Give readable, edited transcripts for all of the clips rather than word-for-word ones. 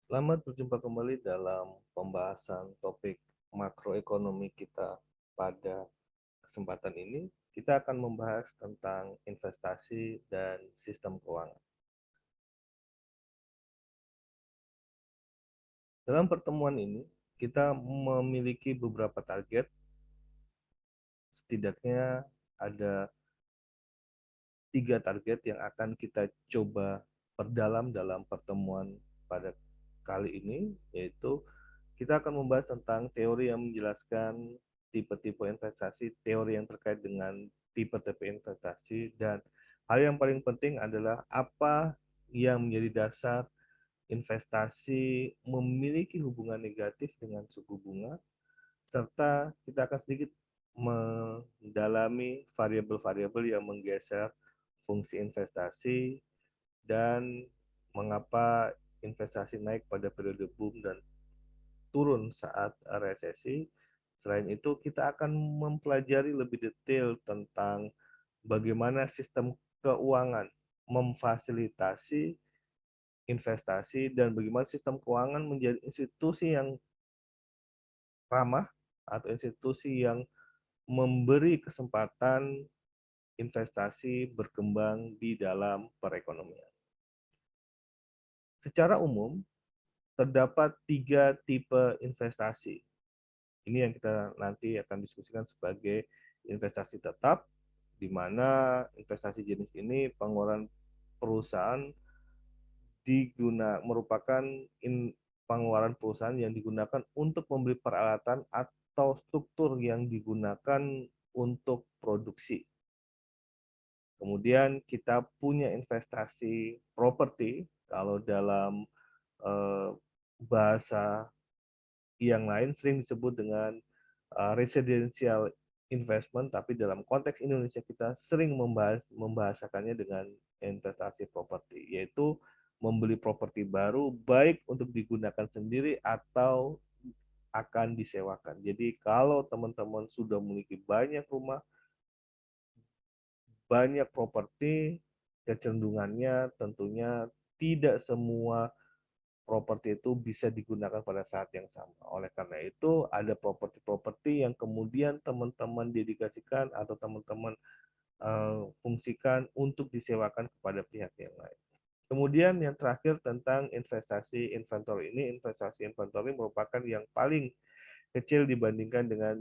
Selamat berjumpa kembali dalam pembahasan topik makroekonomi kita. Pada kesempatan ini, kita akan membahas tentang investasi dan sistem keuangan. Dalam pertemuan ini, kita memiliki beberapa target, setidaknya ada 3 target yang akan kita coba perdalam dalam pertemuan pada kali ini, yaitu kita akan membahas tentang teori yang menjelaskan tipe-tipe investasi, teori yang terkait dengan tipe-tipe investasi, dan hal yang paling penting adalah apa yang menjadi dasar investasi memiliki hubungan negatif dengan suku bunga, serta kita akan sedikit mendalami variabel-variabel yang menggeser fungsi investasi dan mengapa investasi naik pada periode boom dan turun saat resesi. Selain itu, kita akan mempelajari lebih detail tentang bagaimana sistem keuangan memfasilitasi investasi dan bagaimana sistem keuangan menjadi institusi yang ramah atau institusi yang memberi kesempatan investasi berkembang di dalam perekonomian. Secara umum, terdapat 3 tipe investasi. Ini yang kita nanti akan diskusikan sebagai investasi tetap, di mana investasi jenis ini pengeluaran perusahaan merupakan pengeluaran perusahaan yang digunakan untuk membeli peralatan atau struktur yang digunakan untuk produksi. Kemudian kita punya investasi properti, kalau dalam bahasa yang lain sering disebut dengan residential investment, tapi dalam konteks Indonesia kita sering membahasakannya dengan investasi properti, yaitu membeli properti baru baik untuk digunakan sendiri atau akan disewakan. Jadi kalau teman-teman sudah memiliki banyak rumah, banyak properti, kecenderungannya tentunya tidak semua properti itu bisa digunakan pada saat yang sama. Oleh karena itu, ada properti-properti yang kemudian teman-teman dedikasikan atau teman-teman fungsikan untuk disewakan kepada pihak yang lain. Kemudian yang terakhir tentang investasi inventory. Ini investasi inventory merupakan yang paling kecil dibandingkan dengan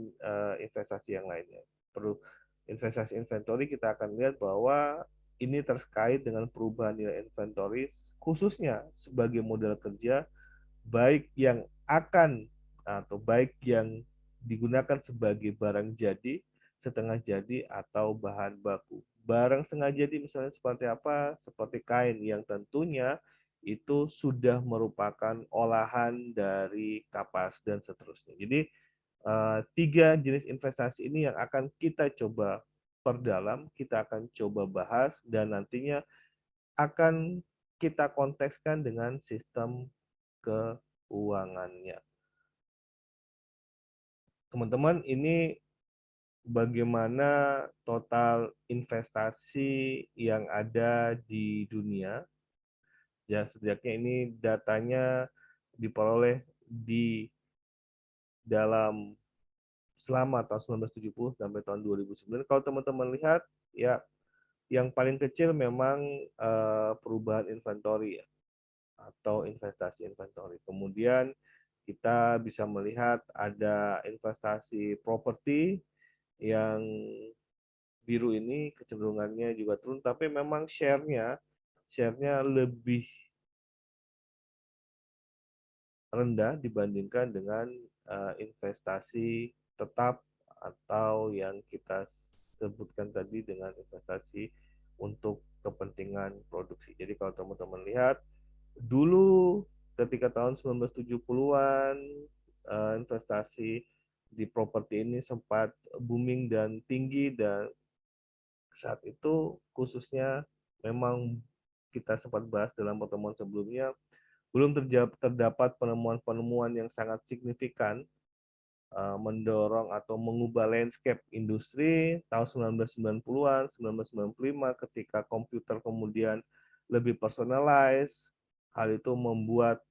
investasi yang lainnya. Perlu investasi inventory kita akan lihat bahwa ini terkait dengan perubahan nilai inventory khususnya sebagai modal kerja baik yang akan atau baik yang digunakan sebagai barang jadi, setengah jadi atau bahan baku. Barang setengah jadi misalnya seperti apa? Seperti kain yang tentunya itu sudah merupakan olahan dari kapas dan seterusnya. Jadi 3 jenis investasi ini yang akan kita coba perdalam, kita akan coba bahas dan nantinya akan kita kontekskan dengan sistem keuangannya. Teman-teman, ini bagaimana total investasi yang ada di dunia. Ya, setidaknya ini datanya diperoleh di dalam selama tahun 1970 sampai tahun 2009. Kalau teman-teman lihat, ya yang paling kecil memang perubahan inventory ya, atau investasi inventory. Kemudian kita bisa melihat ada investasi properti yang biru ini kecenderungannya juga turun, tapi memang share-nya lebih rendah dibandingkan dengan investasi tetap atau yang kita sebutkan tadi dengan investasi untuk kepentingan produksi. Jadi kalau teman-teman lihat dulu ketika tahun 1970-an investasi di properti ini sempat booming dan tinggi, dan saat itu khususnya memang kita sempat bahas dalam pertemuan sebelumnya, belum terdapat penemuan-penemuan yang sangat signifikan mendorong atau mengubah landscape industri tahun 1990-an, 1995 ketika komputer kemudian lebih personalized. Hal itu membuat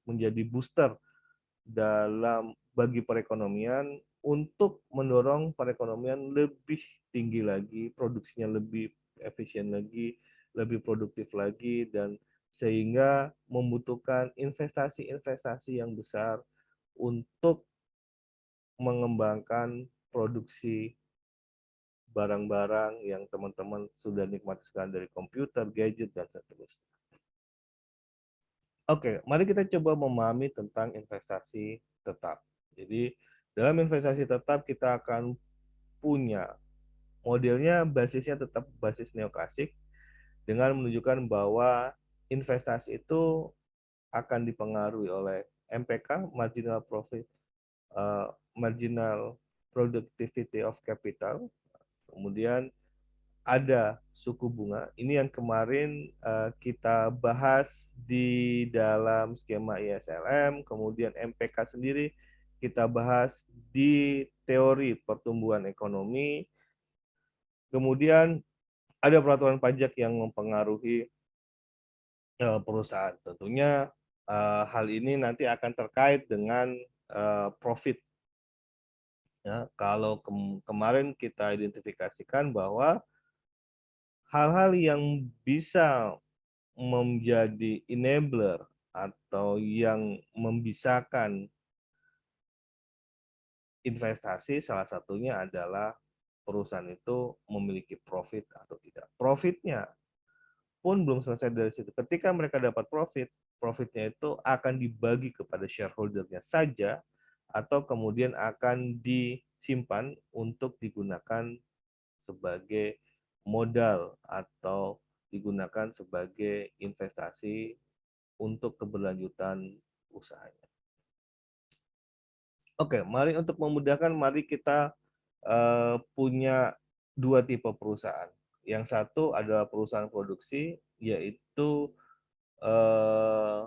menjadi booster dalam bagi perekonomian untuk mendorong perekonomian lebih tinggi lagi, produksinya lebih efisien lagi, lebih produktif lagi, dan sehingga membutuhkan investasi-investasi yang besar untuk mengembangkan produksi barang-barang yang teman-teman sudah nikmati sekarang dari komputer, gadget, dan seterusnya. Oke, mari kita coba memahami tentang investasi tetap. Jadi, dalam investasi tetap kita akan punya modelnya basisnya tetap basis neoklasik dengan menunjukkan bahwa investasi itu akan dipengaruhi oleh MPK, marginal productivity of capital, kemudian ada suku bunga. Ini yang kemarin kita bahas di dalam skema ISLM, kemudian MPK sendiri kita bahas di teori pertumbuhan ekonomi. Kemudian ada peraturan pajak yang mempengaruhi perusahaan. Tentunya hal ini nanti akan terkait dengan profit. Ya, kalau kemarin kita identifikasikan bahwa hal-hal yang bisa menjadi enabler atau yang membisaan investasi, salah satunya adalah perusahaan itu memiliki profit atau tidak. Profitnya pun belum selesai dari situ. Ketika mereka dapat profit, profitnya itu akan dibagi kepada shareholder-nya saja atau kemudian akan disimpan untuk digunakan sebagai modal atau digunakan sebagai investasi untuk keberlanjutan usahanya. Oke, mari untuk memudahkan, mari kita punya dua tipe perusahaan. Yang satu adalah perusahaan produksi, yaitu eh,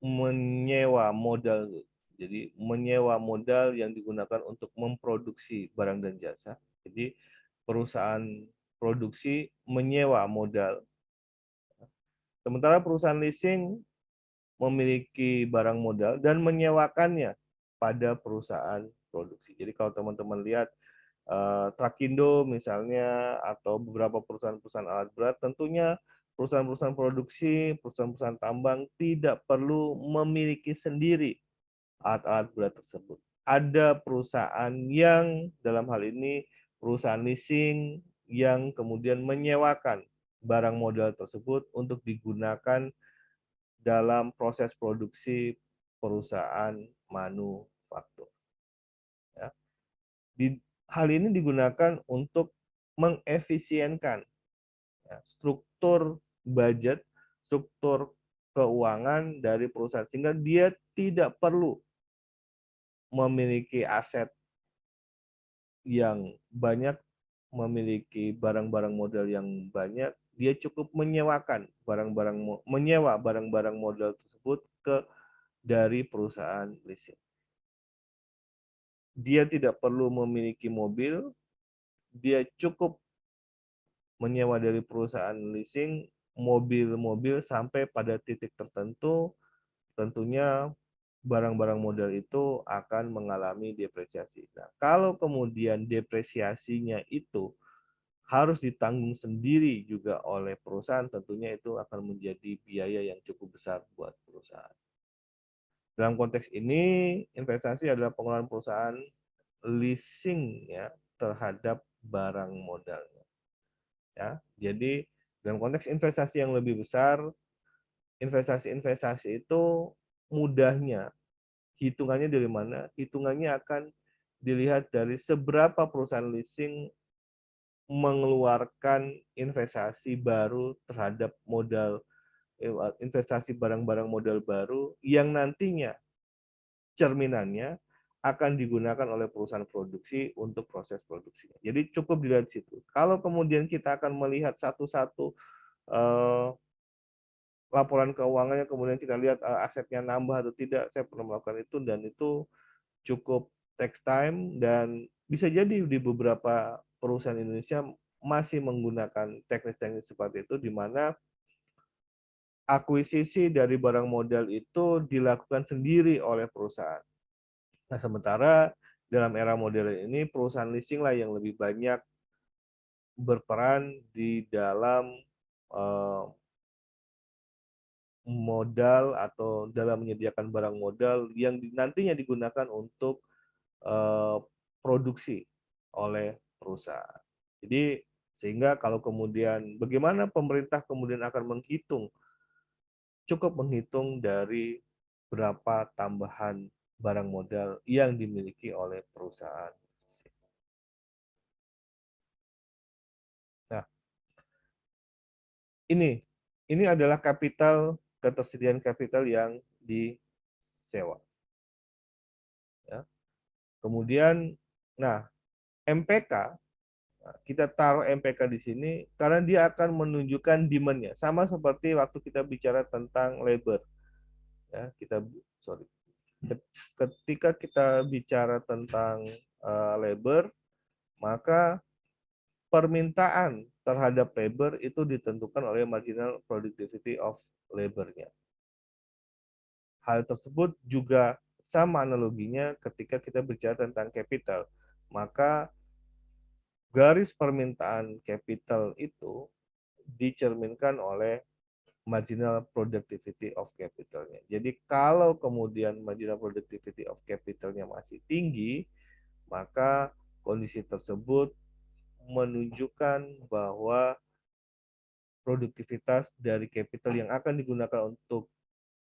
menyewa modal. Jadi menyewa modal yang digunakan untuk memproduksi barang dan jasa. Jadi perusahaan produksi menyewa modal. Sementara perusahaan leasing memiliki barang modal dan menyewakannya pada perusahaan produksi. Jadi kalau teman-teman lihat Trakindo misalnya atau beberapa perusahaan-perusahaan alat berat, tentunya perusahaan-perusahaan produksi, perusahaan-perusahaan tambang tidak perlu memiliki sendiri alat-alat berat tersebut. Ada perusahaan yang dalam hal ini perusahaan leasing yang kemudian menyewakan barang modal tersebut untuk digunakan dalam proses produksi perusahaan manufaktur. Ya. Hal ini digunakan untuk mengefisienkan ya, struktur budget, struktur keuangan dari perusahaan sehingga dia tidak perlu memiliki aset yang banyak, memiliki barang-barang modal yang banyak, dia cukup menyewa barang-barang modal tersebut dari perusahaan leasing. Dia tidak perlu memiliki mobil, dia cukup menyewa dari perusahaan leasing mobil-mobil sampai pada titik tertentu, tentunya barang-barang modal itu akan mengalami depresiasi. Nah, kalau kemudian depresiasinya itu harus ditanggung sendiri juga oleh perusahaan, tentunya itu akan menjadi biaya yang cukup besar buat perusahaan. Dalam konteks ini, investasi adalah pengelolaan perusahaan leasing ya terhadap barang modalnya. Ya, jadi dalam konteks investasi yang lebih besar, investasi-investasi itu mudahnya hitungannya dari mana? Hitungannya akan dilihat dari seberapa perusahaan leasing mengeluarkan investasi baru terhadap modal investasi barang-barang modal baru yang nantinya cerminannya akan digunakan oleh perusahaan produksi untuk proses produksinya. Jadi cukup dilihat situ. Kalau kemudian kita akan melihat satu-satu laporan keuangannya, kemudian kita lihat asetnya nambah atau tidak, saya pernah melakukan itu dan itu cukup takes time dan bisa jadi di beberapa perusahaan Indonesia masih menggunakan teknik-teknik seperti itu, di mana akuisisi dari barang modal itu dilakukan sendiri oleh perusahaan. Nah, sementara dalam era modern ini perusahaan leasing lah yang lebih banyak berperan di dalam eh, modal atau dalam menyediakan barang modal yang nantinya digunakan untuk eh, produksi oleh perusahaan. Jadi sehingga kalau kemudian bagaimana pemerintah kemudian akan cukup menghitung dari berapa tambahan barang modal yang dimiliki oleh perusahaan. Nah, ini adalah ketersediaan kapital yang disewa. Ya. Kemudian, nah MPK, kita taruh MPK di sini karena dia akan menunjukkan demand-nya. Sama seperti waktu kita bicara tentang labor. Ya, ketika kita bicara tentang labor, maka permintaan terhadap labor itu ditentukan oleh marginal productivity of labor-nya. Hal tersebut juga sama analoginya ketika kita bicara tentang capital. Maka garis permintaan capital itu dicerminkan oleh marginal productivity of capital-nya. Jadi kalau kemudian marginal productivity of capital-nya masih tinggi, maka kondisi tersebut menunjukkan bahwa produktivitas dari capital yang akan digunakan untuk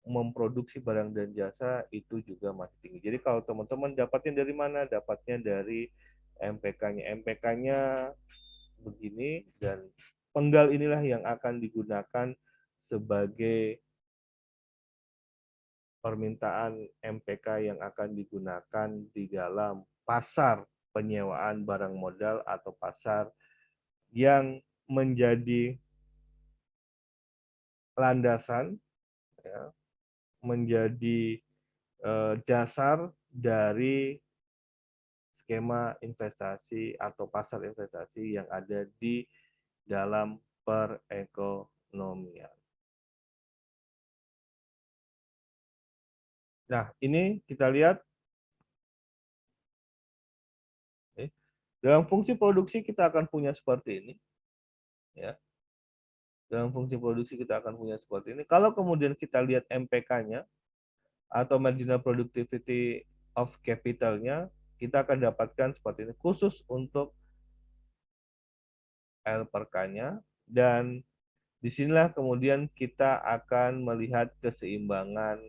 memproduksi barang dan jasa itu juga masih tinggi. Jadi kalau teman-teman dapatnya dari mana? Dapatnya dari MPK-nya. MPK-nya begini dan penggal inilah yang akan digunakan sebagai permintaan MPK yang akan digunakan di dalam pasar penyewaan barang modal atau pasar yang menjadi landasan, ya, menjadi dasar dari skema investasi atau pasar investasi yang ada di dalam perekonomian. Nah, ini kita lihat dalam fungsi produksi kita akan punya seperti ini, ya. Dalam fungsi produksi kita akan punya seperti ini. Kalau kemudian kita lihat MPK-nya atau marginal productivity of capital-nya, kita akan dapatkan seperti ini khusus untuk L per K-nya, dan disinilah kemudian kita akan melihat keseimbangan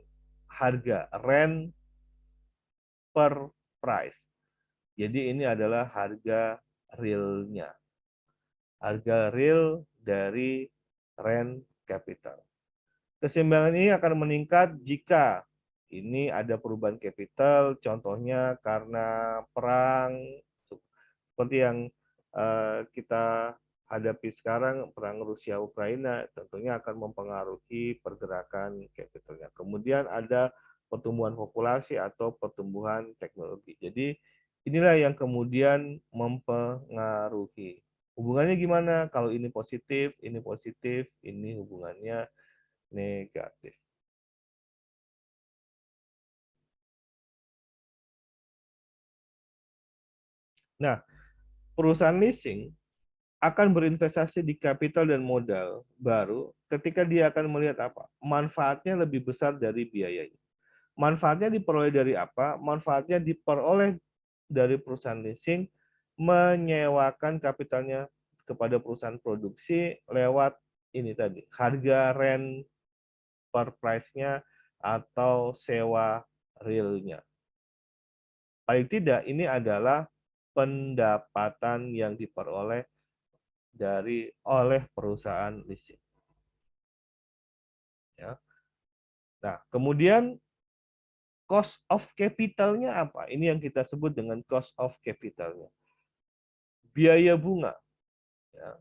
harga, rent per price. Jadi ini adalah harga realnya. Harga real dari rent capital. Keseimbangan ini akan meningkat jika ini ada perubahan capital, contohnya karena perang, seperti yang kita hadapi sekarang, perang Rusia-Ukraina, tentunya akan mempengaruhi pergerakan capitalnya. Kemudian ada pertumbuhan populasi atau pertumbuhan teknologi. Jadi inilah yang kemudian mempengaruhi. Hubungannya gimana? Kalau ini positif, ini hubungannya negatif. Nah, perusahaan leasing akan berinvestasi di kapital dan modal baru ketika dia akan melihat apa? Manfaatnya lebih besar dari biayanya. Manfaatnya diperoleh dari apa? Manfaatnya diperoleh dari perusahaan leasing menyewakan kapitalnya kepada perusahaan produksi lewat ini tadi, harga rent per price-nya atau sewa realnya. Paling tidak ini adalah pendapatan yang diperoleh oleh perusahaan leasing. Ya. Nah, kemudian cost of capital-nya apa? Ini yang kita sebut dengan cost of capital-nya. Biaya bunga. Ya.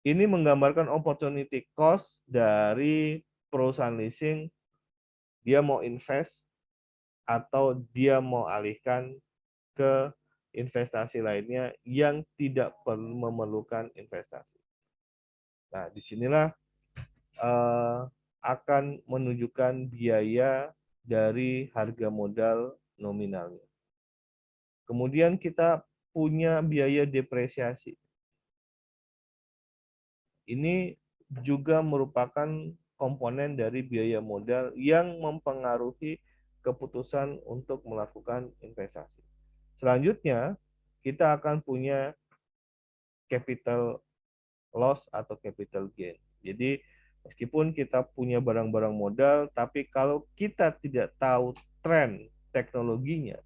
Ini menggambarkan opportunity cost dari perusahaan leasing. Dia mau invest atau dia mau alihkan ke investasi lainnya yang tidak perlu memerlukan investasi. Nah, disinilah akan menunjukkan biaya dari harga modal nominalnya. Kemudian kita punya biaya depresiasi. Ini juga merupakan komponen dari biaya modal yang mempengaruhi keputusan untuk melakukan investasi. Selanjutnya, kita akan punya capital loss atau capital gain. Jadi, meskipun kita punya barang-barang modal, tapi kalau kita tidak tahu tren teknologinya,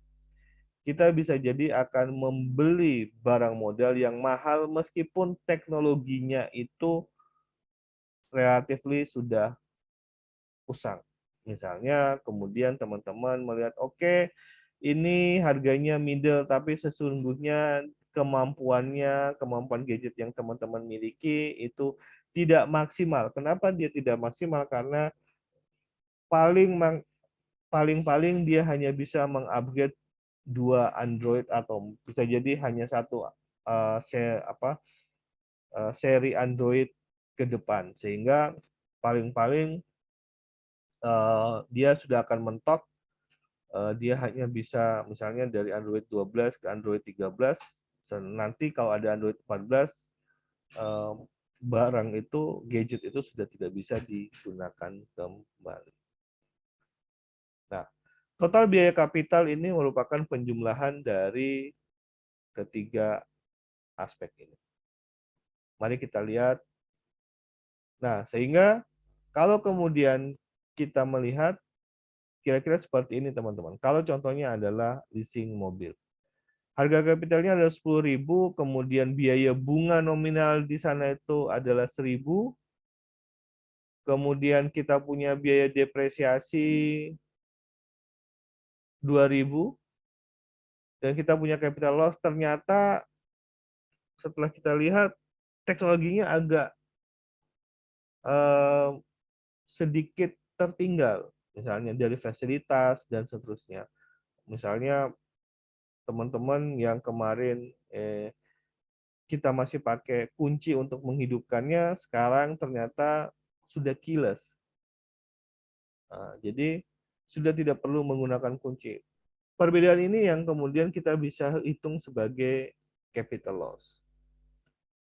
kita bisa jadi akan membeli barang modal yang mahal meskipun teknologinya itu relatively sudah usang. Misalnya, kemudian teman-teman melihat, oke, ini harganya middle, tapi sesungguhnya kemampuan gadget yang teman-teman miliki itu tidak maksimal. Kenapa dia tidak maksimal? Karena paling paling dia hanya bisa mengupgrade dua Android atau bisa jadi hanya satu seri Android ke depan, sehingga paling-paling dia sudah akan mentok, dia hanya bisa misalnya dari Android 12 ke Android 13, nanti kalau ada Android 14, barang itu, gadget itu sudah tidak bisa digunakan kembali. Nah, total biaya kapital ini merupakan penjumlahan dari ketiga aspek ini. Mari kita lihat. Nah, sehingga kalau kemudian kita melihat kira-kira seperti ini teman-teman. Kalau contohnya adalah leasing mobil. Harga kapitalnya adalah 10.000, kemudian biaya bunga nominal di sana itu adalah 1.000, kemudian kita punya biaya depresiasi 2.000, dan kita punya capital loss. Ternyata setelah kita lihat teknologinya agak eh, sedikit tertinggal, misalnya dari fasilitas dan seterusnya. Misalnya teman-teman yang kemarin kita masih pakai kunci untuk menghidupkannya, sekarang ternyata sudah keyless. Nah, jadi sudah tidak perlu menggunakan kunci. Perbedaan ini yang kemudian kita bisa hitung sebagai capital loss.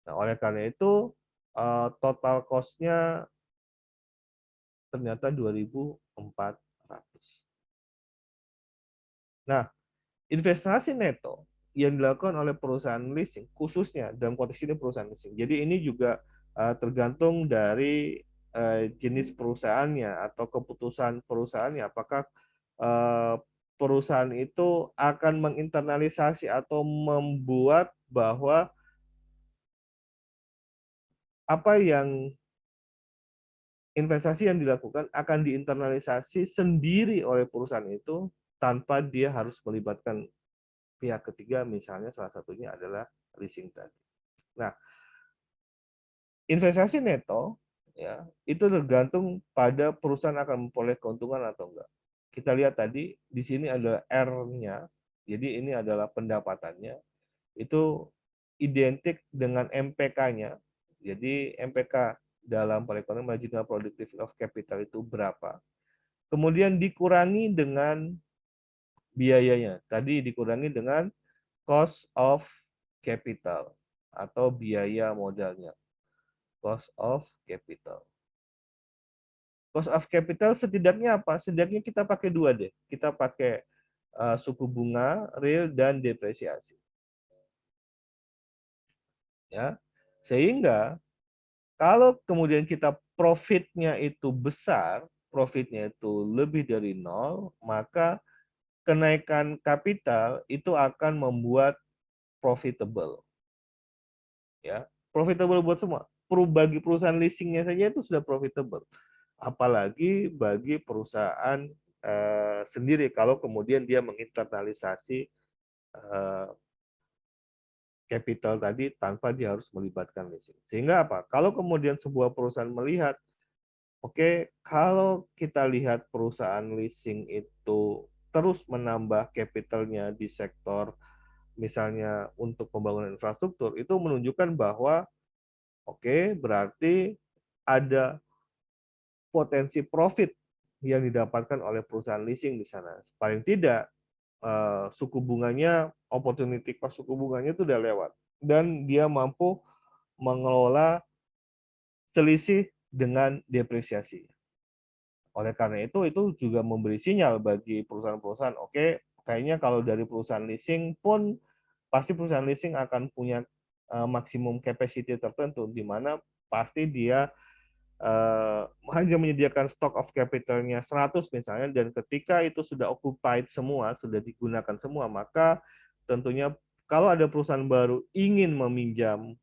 Nah, oleh karena itu total cost-nya ternyata 2.400. Nah, investasi neto yang dilakukan oleh perusahaan leasing, khususnya dalam konteks ini perusahaan leasing. Jadi ini juga tergantung dari jenis perusahaannya atau keputusan perusahaannya. Apakah perusahaan itu akan menginternalisasi atau membuat bahwa apa yang investasi yang dilakukan akan diinternalisasi sendiri oleh perusahaan itu tanpa dia harus melibatkan pihak ketiga, misalnya salah satunya adalah leasing tadi. Nah, investasi neto ya itu tergantung pada perusahaan akan memperoleh keuntungan atau enggak. Kita lihat tadi di sini adalah R-nya, jadi ini adalah pendapatannya, itu identik dengan MPK-nya. Jadi MPK dalam perekonomian marginal productivity of capital itu berapa. Kemudian dikurangi dengan biayanya. Tadi dikurangi dengan cost of capital atau biaya modalnya. Cost of capital. Cost of capital setidaknya apa? Setidaknya kita pakai dua deh. Kita pakai suku bunga real dan depresiasi. Ya. Sehingga kalau kemudian kita profitnya itu besar, profitnya itu lebih dari nol, maka kenaikan kapital itu akan membuat profitable. Ya, profitable buat semua. Bagi perusahaan leasingnya saja itu sudah profitable. Apalagi bagi perusahaan sendiri kalau kemudian dia menginternalisasi capital tadi tanpa dia harus melibatkan leasing. Sehingga apa? Kalau kemudian sebuah perusahaan melihat, oke, kalau kita lihat perusahaan leasing itu terus menambah capitalnya di sektor misalnya untuk pembangunan infrastruktur, itu menunjukkan bahwa oke, berarti ada potensi profit yang didapatkan oleh perusahaan leasing di sana. Paling tidak suku bunganya, opportunity cost suku bunganya itu udah lewat, dan dia mampu mengelola selisih dengan depresiasi. Oleh karena itu juga memberi sinyal bagi perusahaan-perusahaan, oke, kayaknya kalau dari perusahaan leasing pun pasti perusahaan leasing akan punya maksimum capacity tertentu, di mana pasti dia hanya menyediakan stock of capital-nya 100 misalnya, dan ketika itu sudah occupied semua, sudah digunakan semua, maka tentunya kalau ada perusahaan baru ingin meminjam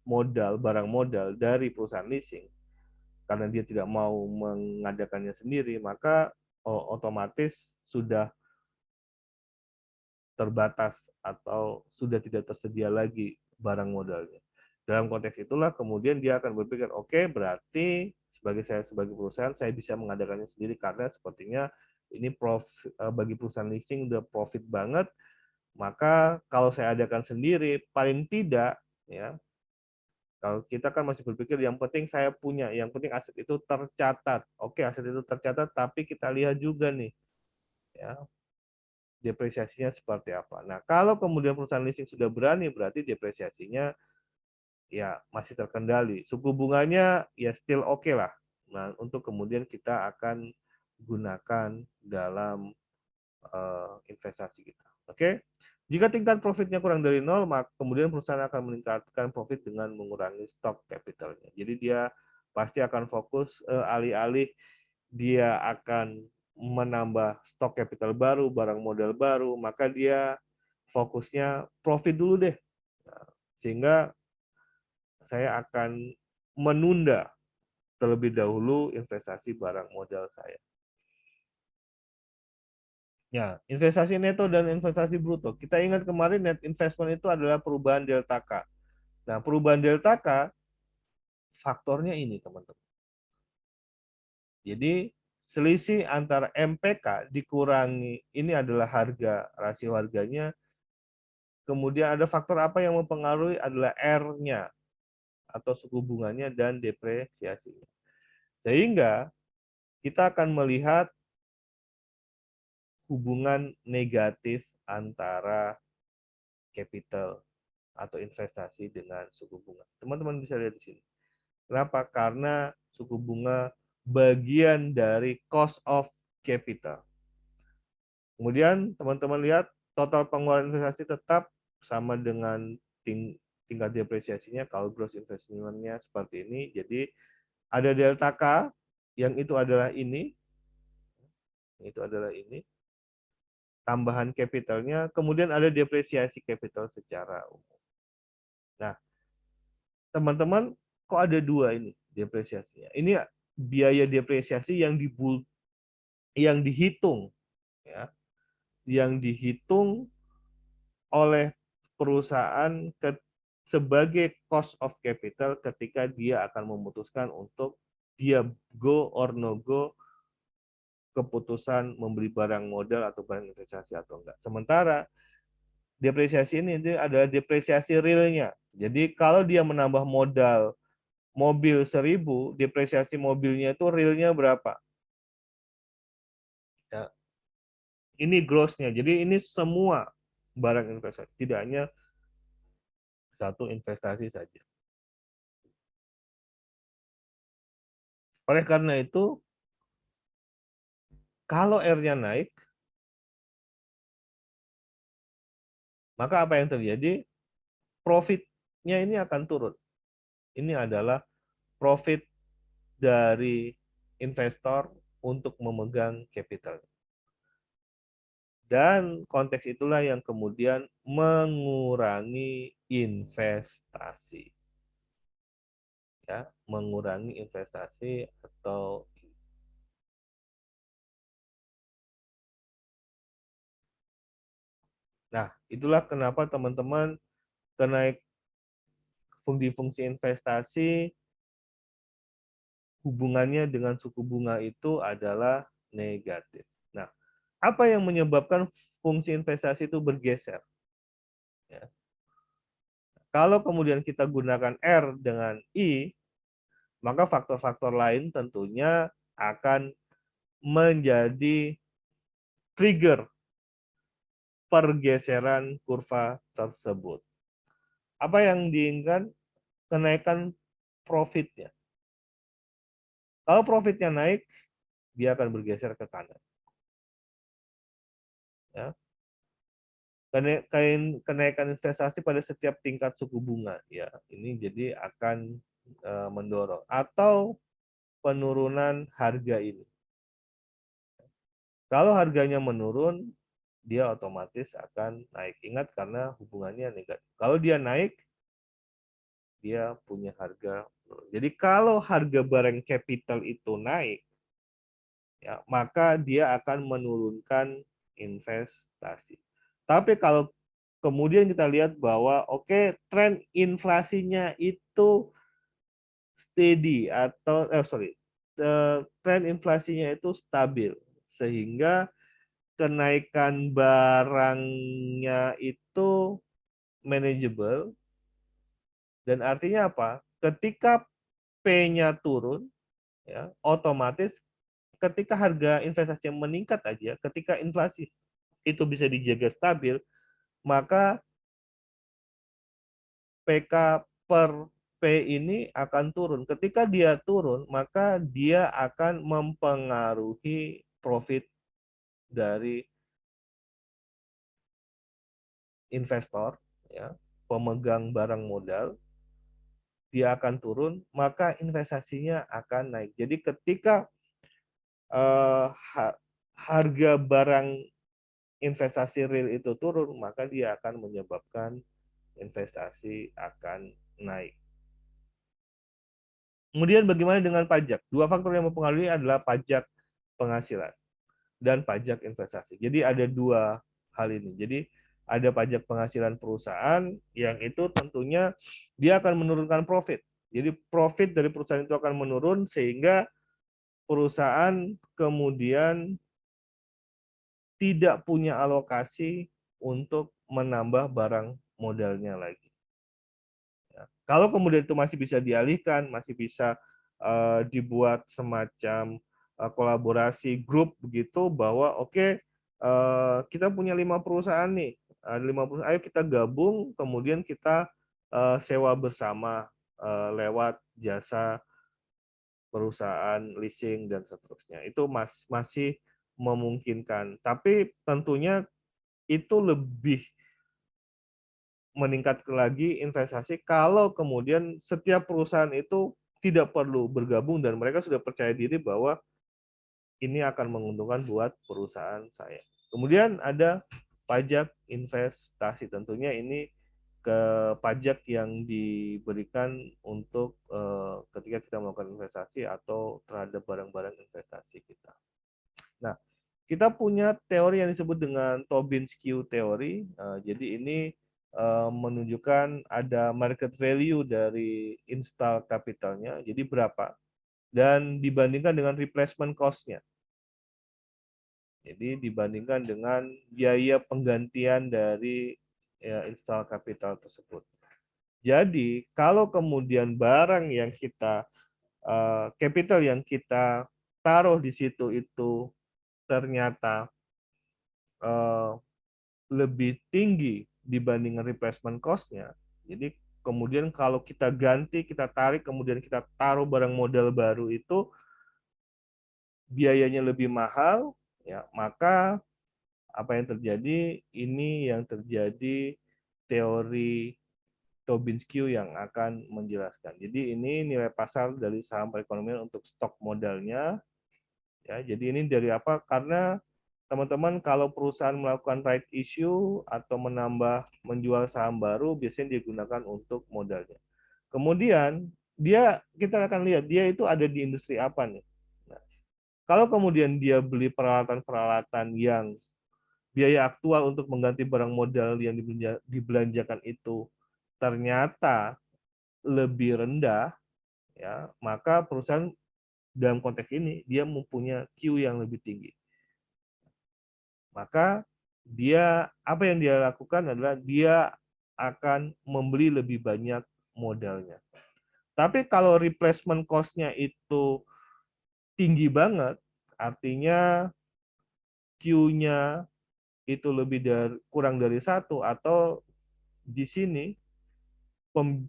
modal, barang modal dari perusahaan leasing, karena dia tidak mau mengadakannya sendiri, maka otomatis sudah terbatas atau sudah tidak tersedia lagi barang modalnya. Dalam konteks itulah kemudian dia akan berpikir, oke, berarti sebagai perusahaan saya bisa mengadakannya sendiri karena sepertinya ini bagi perusahaan leasing udah profit banget, maka kalau saya adakan sendiri paling tidak ya, kalau kita kan masih berpikir yang penting saya punya, yang penting aset itu tercatat. Oke, aset itu tercatat, tapi kita lihat juga nih ya, depresiasinya seperti apa. Nah, kalau kemudian perusahaan leasing sudah berani, berarti depresiasinya ya masih terkendali. Suku bunganya ya still oke lah. Nah, untuk kemudian kita akan gunakan dalam investasi kita. Oke? Jika tingkat profitnya kurang dari nol, maka kemudian perusahaan akan meningkatkan profit dengan mengurangi stok capitalnya. Jadi dia pasti akan fokus alih-alih dia akan menambah stok capital baru, barang modal baru, maka dia fokusnya profit dulu deh. Nah, sehingga saya akan menunda terlebih dahulu investasi barang modal saya. Ya, investasi neto dan investasi bruto. Kita ingat kemarin net investment itu adalah perubahan delta K. Nah, perubahan delta K faktornya ini, teman-teman. Jadi, selisih antara MPK dikurangi, ini adalah harga, rasio harganya. Kemudian ada faktor apa yang mempengaruhi adalah R-nya atau suku bunganya dan depresiasinya. Sehingga kita akan melihat hubungan negatif antara capital atau investasi dengan suku bunga. Teman-teman bisa lihat di sini. Kenapa? Karena suku bunga bagian dari cost of capital. Kemudian teman-teman lihat total pengeluaran investasi tetap sama dengan tingkat depresiasinya kalau gross investment-nya seperti ini. Jadi ada delta K yang itu adalah ini, tambahan capitalnya, kemudian ada depresiasi capital secara umum. Nah, teman-teman, kok ada dua ini depresiasinya? Ini biaya depresiasi yang dihitung ya, yang dihitung oleh perusahaan sebagai cost of capital ketika dia akan memutuskan untuk dia go or no go keputusan membeli barang modal atau barang investasi atau enggak. Sementara depresiasi ini adalah depresiasi realnya. Jadi kalau dia menambah modal mobil 1.000, depresiasi mobilnya itu realnya berapa? Ya, ini grossnya. Jadi ini semua barang investasi, tidak hanya satu investasi saja. Oleh karena itu, kalau R-nya naik, maka apa yang terjadi? Profitnya ini akan turun. Ini adalah profit dari investor untuk memegang capital. Dan konteks itulah yang kemudian mengurangi investasi. Ya, mengurangi investasi atau nah, itulah kenapa teman-teman kenaik fungsi investasi hubungannya dengan suku bunga itu adalah negatif. Nah, apa yang menyebabkan fungsi investasi itu bergeser? Ya. Kalau kemudian kita gunakan R dengan I, maka faktor-faktor lain tentunya akan menjadi trigger pergeseran kurva tersebut. Apa yang diinginkan? Kenaikan profitnya. Kalau profitnya naik, dia akan bergeser ke kanan. Ya. Kenaikan investasi pada setiap tingkat suku bunga, ya ini jadi akan mendorong atau penurunan harga ini. Kalau harganya menurun, dia otomatis akan naik. Ingat karena hubungannya negatif. Kalau dia naik, dia punya harga. Jadi kalau harga barang capital itu naik, ya, maka dia akan menurunkan investasi. Tapi kalau kemudian kita lihat bahwa tren inflasinya itu steady atau tren inflasinya itu stabil sehingga kenaikan barangnya itu manageable dan artinya apa? Ketika P-nya turun, ya, otomatis ketika harga investasi yang meningkat aja, ketika inflasi itu bisa dijaga stabil, maka PK per P ini akan turun. Ketika dia turun, maka dia akan mempengaruhi profit dari investor, ya, pemegang barang modal, dia akan turun, maka investasinya akan naik. Jadi ketika eh, harga barang investasi real itu turun, maka dia akan menyebabkan investasi akan naik. Kemudian bagaimana dengan pajak? Dua faktor yang mempengaruhi adalah pajak penghasilan dan pajak investasi. Jadi ada dua hal ini. Jadi ada pajak penghasilan perusahaan yang itu tentunya dia akan menurunkan profit. Jadi profit dari perusahaan itu akan menurun sehingga perusahaan kemudian tidak punya alokasi untuk menambah barang modalnya lagi. Ya. Kalau kemudian itu masih bisa dialihkan, masih bisa dibuat semacam kolaborasi grup begitu bahwa kita punya 5 perusahaan nih, ada 5 perusahaan, ayo kita gabung, kemudian kita sewa bersama lewat jasa perusahaan leasing dan seterusnya. Itu masih memungkinkan, tapi tentunya itu lebih meningkat lagi investasi kalau kemudian setiap perusahaan itu tidak perlu bergabung dan mereka sudah percaya diri bahwa ini akan menguntungkan buat perusahaan saya. Kemudian ada pajak investasi, tentunya ini ke pajak yang diberikan untuk ketika kita melakukan investasi atau terhadap barang-barang investasi kita. Nah, kita punya teori yang disebut dengan Tobin Skew Theory. Jadi ini menunjukkan ada market value dari install capitalnya, jadi berapa, dan dibandingkan dengan replacement cost-nya. Jadi dibandingkan dengan biaya penggantian dari install capital tersebut. Jadi kalau kemudian barang yang kita capital yang kita taruh di situ itu ternyata eh, lebih tinggi dibandingkan replacement cost-nya. Jadi kemudian kalau kita ganti, kita tarik, kemudian kita taruh barang modal baru itu biayanya lebih mahal, ya maka apa yang terjadi? Ini yang terjadi teori Tobin-Skew yang akan menjelaskan. Jadi ini nilai pasar dari saham perekonomian untuk stok modalnya. Ya, jadi ini dari apa? Karena teman-teman kalau perusahaan melakukan right issue atau menjual saham baru biasanya digunakan untuk modalnya. Kemudian kita akan lihat dia itu ada di industri apa nih. Nah, kalau kemudian dia beli peralatan-peralatan yang biaya aktual untuk mengganti barang modal yang dibelanjakan itu ternyata lebih rendah, ya maka perusahaan dalam konteks ini dia mempunyai Q yang lebih tinggi. Maka apa yang dia lakukan adalah dia akan membeli lebih banyak modalnya. Tapi kalau replacement cost-nya itu tinggi banget, artinya Q-nya itu lebih dari kurang dari satu, atau di sini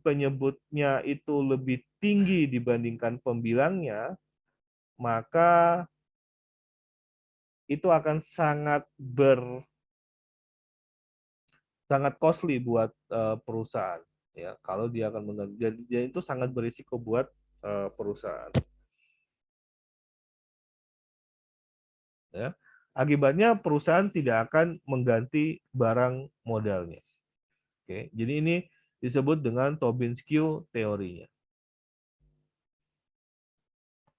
penyebutnya itu lebih tinggi dibandingkan pembilangnya, maka itu akan sangat costly buat perusahaan, ya, kalau dia akan mengganti. Jadi itu sangat berisiko buat perusahaan, ya. Akibatnya perusahaan tidak akan mengganti barang modalnya. Oke, jadi ini disebut dengan Tobin-Skew teorinya.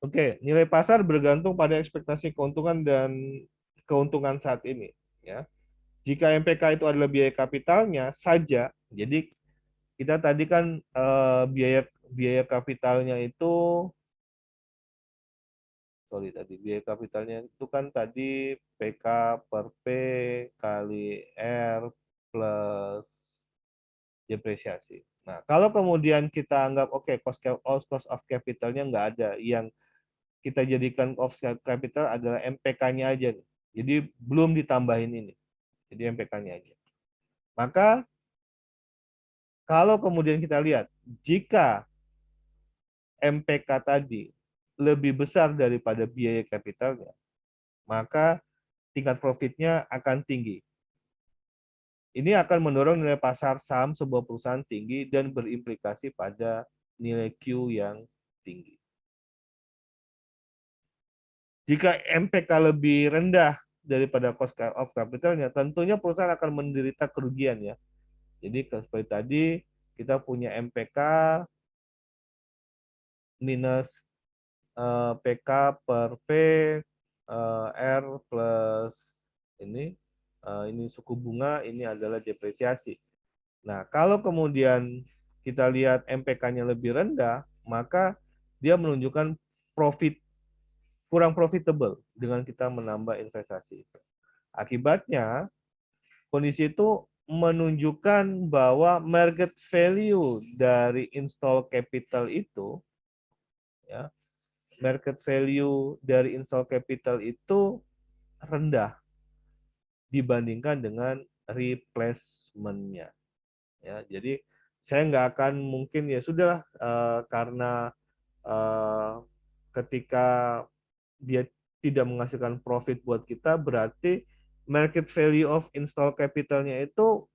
Oke, nilai pasar bergantung pada ekspektasi keuntungan dan keuntungan saat ini, ya. Jika MPK itu adalah biaya kapitalnya saja, jadi kita tadi kan biaya biaya kapitalnya itu, biaya kapitalnya itu kan tadi PK per P kali R plus depresiasi. Nah, kalau kemudian kita anggap oke, cost of capitalnya nggak ada, yang kita jadikan cost of capital adalah MPK-nya aja nih. Jadi belum ditambahin ini. Jadi MPK-nya aja. Maka kalau kemudian kita lihat, jika MPK tadi lebih besar daripada biaya kapitalnya, maka tingkat profitnya akan tinggi. Ini akan mendorong nilai pasar saham sebuah perusahaan tinggi dan berimplikasi pada nilai Q yang tinggi. Jika MPK lebih rendah daripada cost of capitalnya, tentunya perusahaan akan menderita kerugian, ya. Jadi seperti tadi kita punya MPK minus PK per P R plus ini suku bunga, ini adalah depresiasi. Nah, kalau kemudian kita lihat MPK-nya lebih rendah, maka dia menunjukkan profit kurang profitable dengan kita menambah investasi. Akibatnya, kondisi itu menunjukkan bahwa market value dari install capital itu, ya, market value dari install capital itu rendah dibandingkan dengan replacement-nya. Ya, jadi saya nggak akan mungkin, ya sudahlah, karena ketika dia tidak menghasilkan profit buat kita, berarti market value of install capital-nya itu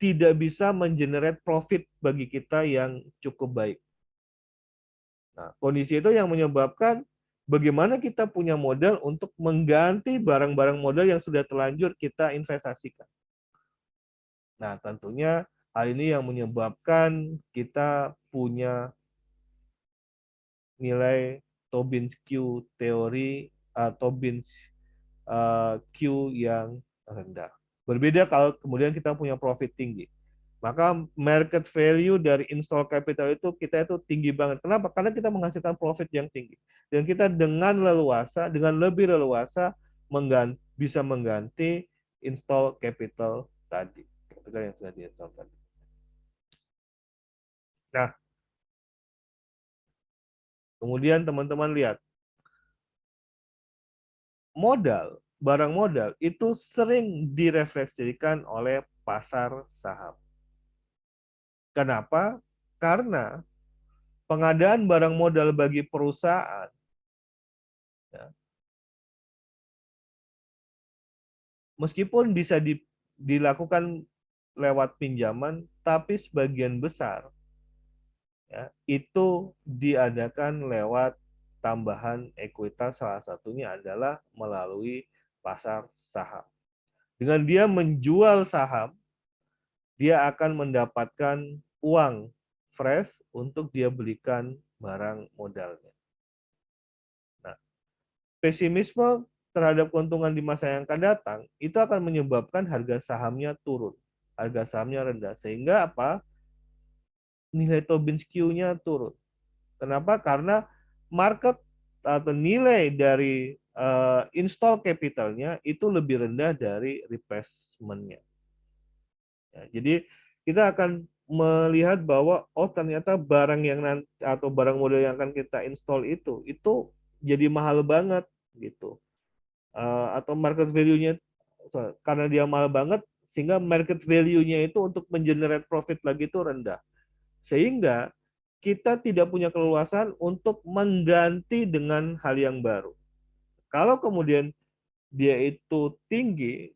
tidak bisa mengenerate profit bagi kita yang cukup baik. Nah, kondisi itu yang menyebabkan bagaimana kita punya modal untuk mengganti barang-barang modal yang sudah terlanjur kita investasikan. Nah, tentunya hal ini yang menyebabkan kita punya nilai Tobin-Skew teori, Tobin Q yang rendah. Berbeda kalau kemudian kita punya profit tinggi. Maka market value dari install capital itu kita itu tinggi banget. Kenapa? Karena kita menghasilkan profit yang tinggi. Dan kita dengan leluasa, dengan lebih leluasa bisa mengganti install capital tadi. Capital yang sudah di-install tadi. Nah, kemudian teman-teman lihat, barang modal itu sering direfleksikan oleh pasar saham. Kenapa? Karena pengadaan barang modal bagi perusahaan, ya, meskipun bisa dilakukan lewat pinjaman, tapi sebagian besar, ya, itu diadakan lewat tambahan ekuitas, salah satunya adalah melalui pasar saham. Dengan dia menjual saham, dia akan mendapatkan uang fresh untuk dia belikan barang modalnya. Nah, pesimisme terhadap keuntungan di masa yang akan datang itu akan menyebabkan harga sahamnya turun, harga sahamnya rendah, sehingga apa? Nilai Tobin-Skew-nya turun. Kenapa? Karena market atau nilai dari install capital-nya itu lebih rendah dari replacement-nya. Ya, jadi kita akan melihat bahwa oh ternyata barang yang nanti atau barang model yang akan kita install itu jadi mahal banget gitu. Atau market value-nya karena dia mahal banget sehingga market value-nya itu untuk mengenerate profit lagi itu rendah. Sehingga kita tidak punya keleluasan untuk mengganti dengan hal yang baru. Kalau kemudian dia itu tinggi,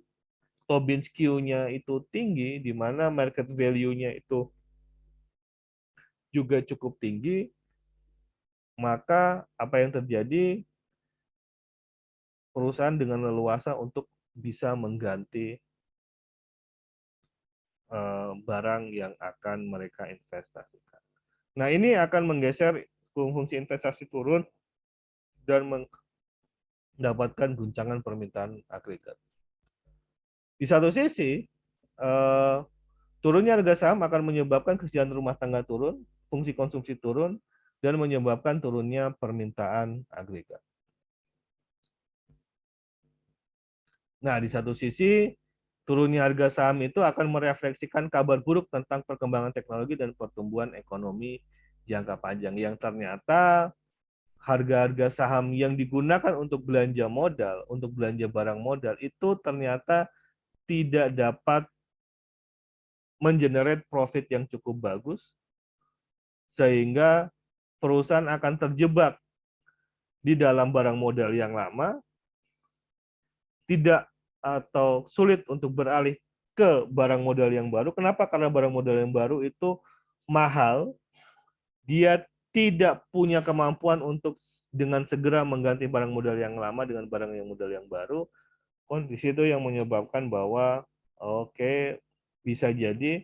Tobin skew-nya itu tinggi, di mana market value-nya itu juga cukup tinggi, maka apa yang terjadi, perusahaan dengan leluasa untuk bisa mengganti barang yang akan mereka investasikan. Nah, ini akan menggeser fungsi investasi turun dan mendapatkan guncangan permintaan agregat. Di satu sisi, eh, turunnya harga saham akan menyebabkan kesejahteraan rumah tangga turun, fungsi konsumsi turun, dan menyebabkan turunnya permintaan agregat. Nah, di satu sisi, turunnya harga saham itu akan merefleksikan kabar buruk tentang perkembangan teknologi dan pertumbuhan ekonomi jangka panjang yang ternyata harga-harga saham yang digunakan untuk belanja modal, untuk belanja barang modal itu ternyata tidak dapat mengenerate profit yang cukup bagus sehingga perusahaan akan terjebak di dalam barang modal yang lama, tidak atau sulit untuk beralih ke barang modal yang baru. Kenapa? Karena barang modal yang baru itu mahal, dia tidak punya kemampuan untuk dengan segera mengganti barang modal yang lama dengan barang yang modal yang baru. Kondisi itu yang menyebabkan bahwa oke, bisa jadi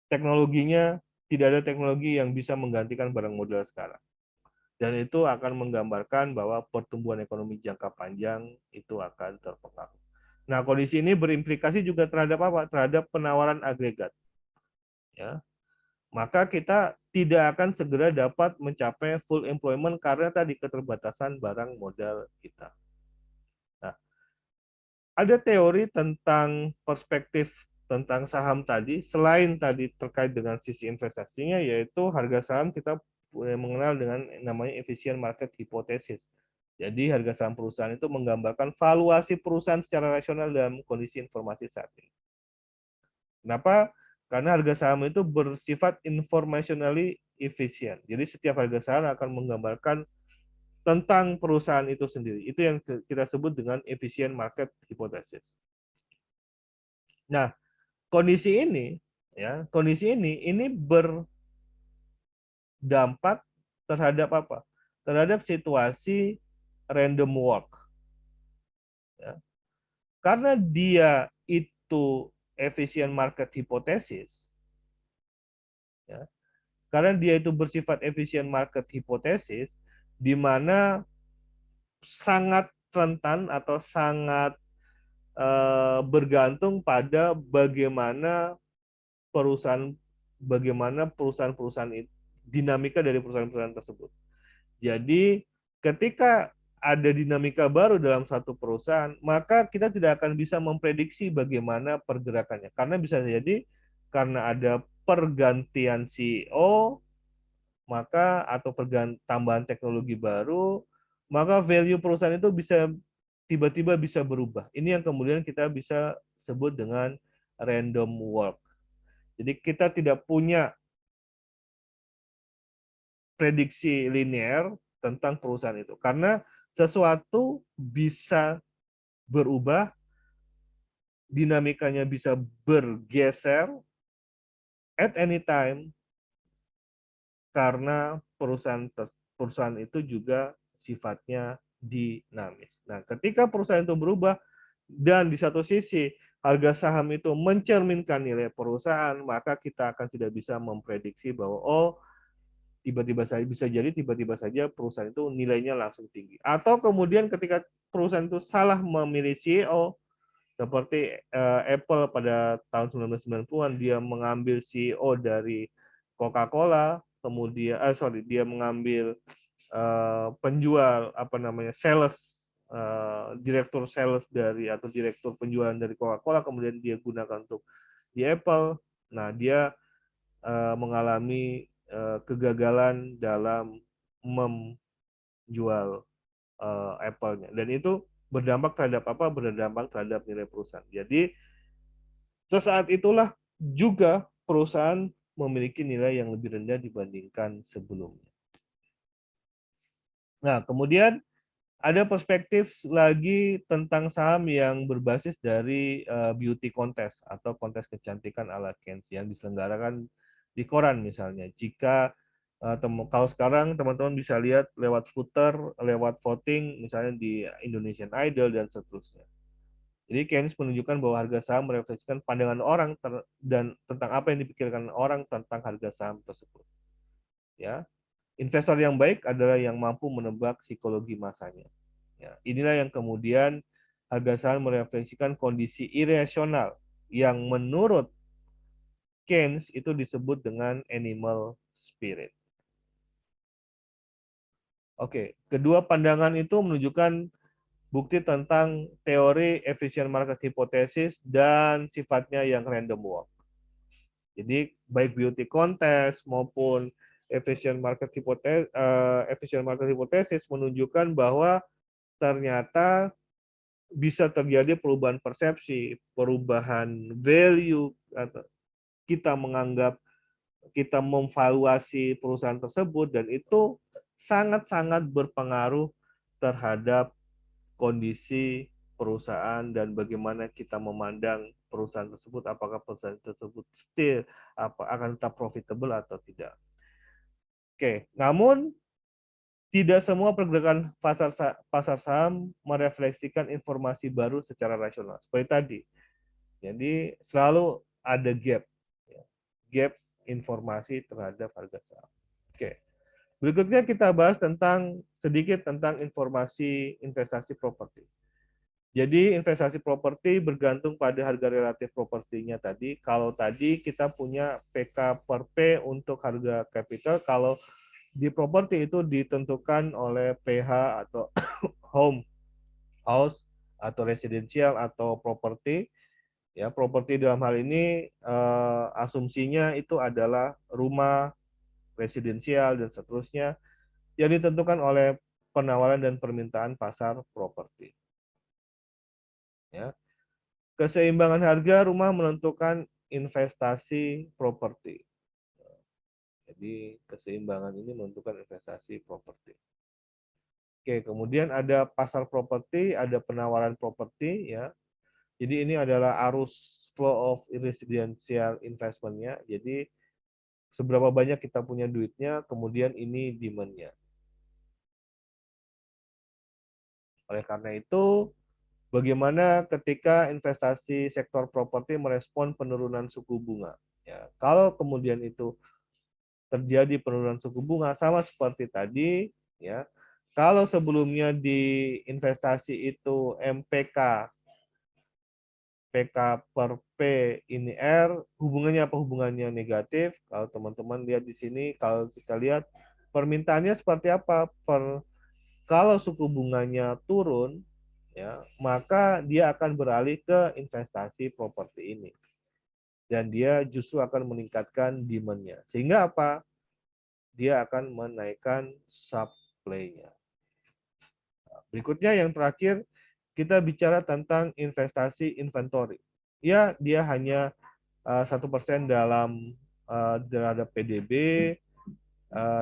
teknologinya tidak ada teknologi yang bisa menggantikan barang modal sekarang. Dan itu akan menggambarkan bahwa pertumbuhan ekonomi jangka panjang itu akan terpengaruh. Nah, kondisi ini berimplikasi juga terhadap apa? Terhadap penawaran agregat. Ya, maka kita tidak akan segera dapat mencapai full employment karena tadi keterbatasan barang modal kita. Nah, ada teori tentang perspektif tentang saham tadi, selain tadi terkait dengan sisi investasinya, yaitu harga saham kita mengenal dengan namanya efficient market hypothesis. Jadi harga saham perusahaan itu menggambarkan valuasi perusahaan secara rasional dalam kondisi informasi saat ini. Kenapa? Karena harga saham itu bersifat informationally efficient. Jadi setiap harga saham akan menggambarkan tentang perusahaan itu sendiri. Itu yang kita sebut dengan efficient market hypothesis. Nah, kondisi ini ini berdampak terhadap apa? Terhadap situasi random walk. Ya. Karena dia itu efficient market hypothesis, ya, karena dia itu bersifat efficient market hypothesis, di mana sangat rentan atau sangat bergantung pada perusahaan perusahaan-perusahaan itu, dinamika dari perusahaan-perusahaan tersebut. Jadi ketika ada dinamika baru dalam satu perusahaan, maka kita tidak akan bisa memprediksi bagaimana pergerakannya. Karena bisa jadi karena ada pergantian CEO, maka atau tambahan teknologi baru, maka value perusahaan itu bisa tiba-tiba bisa berubah. Ini yang kemudian kita bisa sebut dengan random walk. Jadi kita tidak punya prediksi linear tentang perusahaan itu. Karena sesuatu bisa berubah, dinamikanya bisa bergeser at any time karena perusahaan itu juga sifatnya dinamis. Nah, ketika perusahaan itu berubah dan di satu sisi harga saham itu mencerminkan nilai perusahaan, maka kita akan tidak bisa memprediksi bahwa oh tiba-tiba saja bisa jadi tiba-tiba saja perusahaan itu nilainya langsung tinggi. Atau kemudian ketika perusahaan itu salah memilih CEO, seperti Apple pada tahun 1990-an dia mengambil CEO dari Coca-Cola, kemudian dia mengambil penjual apa namanya sales direktur sales dari atau direktur penjualan dari Coca-Cola kemudian dia gunakan untuk di Apple. Nah, dia mengalami kegagalan dalam menjual Apple-nya. Dan itu berdampak terhadap apa? Berdampak terhadap nilai perusahaan. Jadi sesaat itulah juga perusahaan memiliki nilai yang lebih rendah dibandingkan sebelumnya. Nah, kemudian ada perspektif lagi tentang saham yang berbasis dari beauty contest atau kontes kecantikan ala Keynes yang diselenggarakan di koran misalnya. Jika kalau sekarang teman-teman bisa lihat lewat Twitter, lewat voting misalnya di Indonesian Idol dan seterusnya. Jadi Keynes menunjukkan bahwa harga saham merefleksikan pandangan orang dan tentang apa yang dipikirkan orang tentang harga saham tersebut. Ya, investor yang baik adalah yang mampu menebak psikologi masanya. Ya, inilah yang kemudian harga saham merefleksikan kondisi irasional yang menurut Keynes itu disebut dengan animal spirit. Oke, kedua pandangan itu menunjukkan bukti tentang teori efficient market hypothesis dan sifatnya yang random walk. Jadi baik beauty contest maupun efficient market hypothesis menunjukkan bahwa ternyata bisa terjadi perubahan persepsi, perubahan value, atau kita menganggap kita memvaluasi perusahaan tersebut dan itu sangat-sangat berpengaruh terhadap kondisi perusahaan dan bagaimana kita memandang perusahaan tersebut, apakah perusahaan tersebut still akan tetap profitable atau tidak. Oke, namun tidak semua pergerakan pasar saham merefleksikan informasi baru secara rasional. Seperti tadi, jadi selalu ada gap, ya, gap informasi terhadap harga saham. Oke, berikutnya kita bahas sedikit tentang informasi investasi properti. Jadi investasi properti bergantung pada harga relatif propertinya tadi. Kalau tadi kita punya PK per P untuk harga capital, kalau di properti itu ditentukan oleh PH atau home, house atau residensial atau properti. Ya, properti dalam hal ini asumsinya itu adalah rumah, residensial dan seterusnya yang ditentukan oleh penawaran dan permintaan pasar properti. Ya. Keseimbangan harga rumah menentukan investasi properti. Jadi keseimbangan ini menentukan investasi properti. Oke, kemudian ada pasar properti, ada penawaran properti ya. Jadi ini adalah arus flow of residential investment-nya. Jadi seberapa banyak kita punya duitnya, kemudian ini demand-nya. Oleh karena itu, bagaimana ketika investasi sektor properti merespon penurunan suku bunga? Ya, kalau kemudian itu terjadi penurunan suku bunga sama seperti tadi, ya. Kalau sebelumnya di investasi itu MPK PK per P ini R, hubungannya apa? Hubungannya negatif. Kalau teman-teman lihat di sini, kalau kita lihat permintaannya seperti apa? Kalau suku bunganya turun, ya, maka dia akan beralih ke investasi properti ini. Dan dia justru akan meningkatkan demand-nya. Sehingga apa? Dia akan menaikkan supply-nya. Berikutnya yang terakhir, kita bicara tentang investasi inventory. Ya, dia hanya 1% terhadap PDB.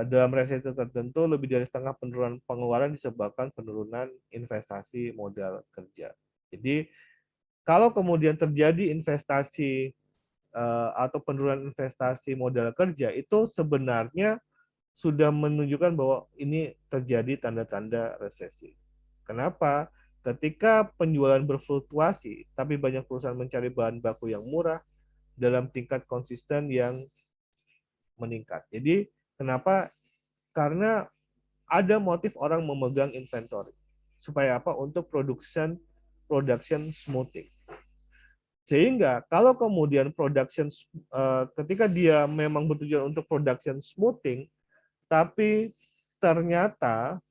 Dalam resesi tertentu, lebih dari setengah penurunan pengeluaran disebabkan penurunan investasi modal kerja. Jadi, kalau kemudian terjadi investasi atau penurunan investasi modal kerja, itu sebenarnya sudah menunjukkan bahwa ini terjadi tanda-tanda resesi. Kenapa? Ketika penjualan berfluktuasi, tapi banyak perusahaan mencari bahan baku yang murah dalam tingkat konsisten yang meningkat. Jadi, kenapa? Karena ada motif orang memegang inventory. Supaya apa? Untuk production smoothing. Sehingga kalau kemudian ketika dia memang bertujuan untuk production smoothing, tapi ternyata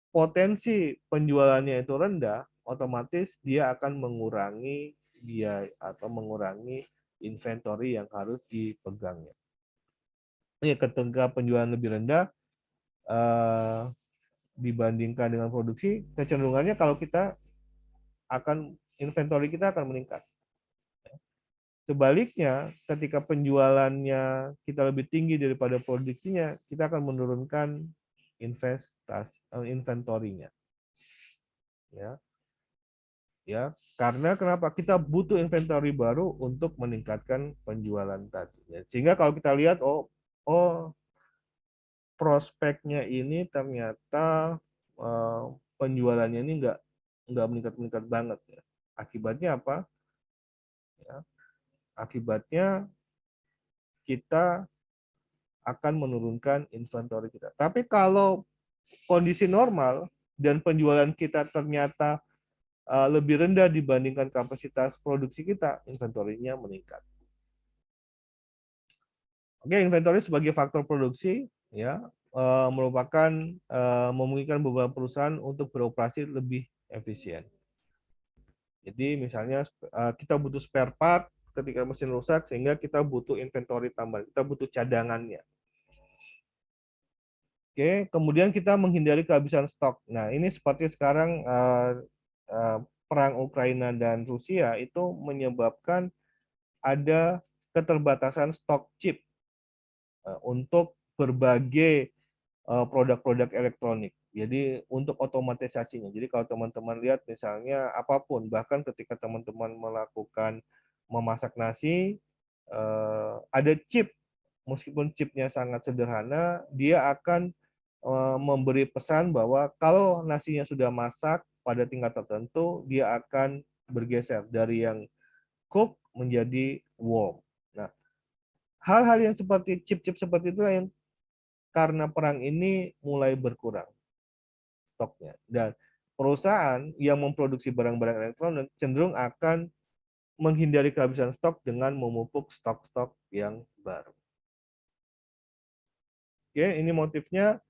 potensi penjualannya itu rendah, otomatis dia akan mengurangi biaya atau mengurangi inventory yang harus dipegangnya. Ini ketika penjualan lebih rendah dibandingkan dengan produksi, kecenderungannya kalau kita akan inventory kita akan meningkat. Sebaliknya, ketika penjualannya kita lebih tinggi daripada produksinya, kita akan menurunkan inventory-nya. Ya, ya, karena kenapa? Kita butuh inventory baru untuk meningkatkan penjualan tadi. Ya. Sehingga kalau kita lihat, oh, prospeknya ini ternyata penjualannya ini nggak meningkat banget. Ya. Akibatnya apa? Ya, akibatnya kita akan menurunkan inventory kita. Tapi kalau kondisi normal dan penjualan kita ternyata lebih rendah dibandingkan kapasitas produksi kita, inventory-nya meningkat. Oke, inventory sebagai faktor produksi ya merupakan memungkinkan beberapa perusahaan untuk beroperasi lebih efisien. Jadi misalnya kita butuh spare part ketika mesin rusak sehingga kita butuh inventory tambahan, kita butuh cadangannya. Oke, kemudian kita menghindari kehabisan stok. Nah, ini seperti sekarang perang Ukraina dan Rusia itu menyebabkan ada keterbatasan stok chip untuk berbagai produk-produk elektronik. Jadi untuk otomatisasinya. Jadi kalau teman-teman lihat misalnya apapun, bahkan ketika teman-teman melakukan memasak nasi, ada chip, meskipun chipnya sangat sederhana, dia akan memberi pesan bahwa kalau nasinya sudah masak pada tingkat tertentu, dia akan bergeser dari yang cook menjadi warm. Nah, hal-hal yang seperti chip-chip seperti itulah yang karena perang ini mulai berkurang stoknya. Dan perusahaan yang memproduksi barang-barang elektronik cenderung akan menghindari kehabisan stok dengan memupuk stok-stok yang baru. Oke, ini motifnya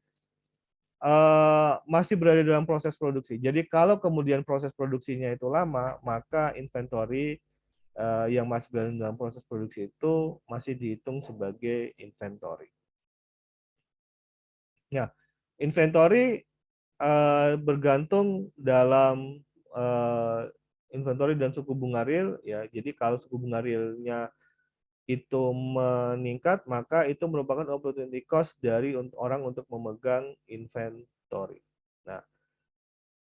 masih berada dalam proses produksi. Jadi kalau kemudian proses produksinya itu lama, maka inventory yang masih berada dalam proses produksi itu masih dihitung sebagai inventory. Nah, inventory bergantung dalam inventory dan suku bunga real ya. Jadi kalau suku bunga realnya itu meningkat, maka itu merupakan opportunity cost dari orang untuk memegang inventory. Nah,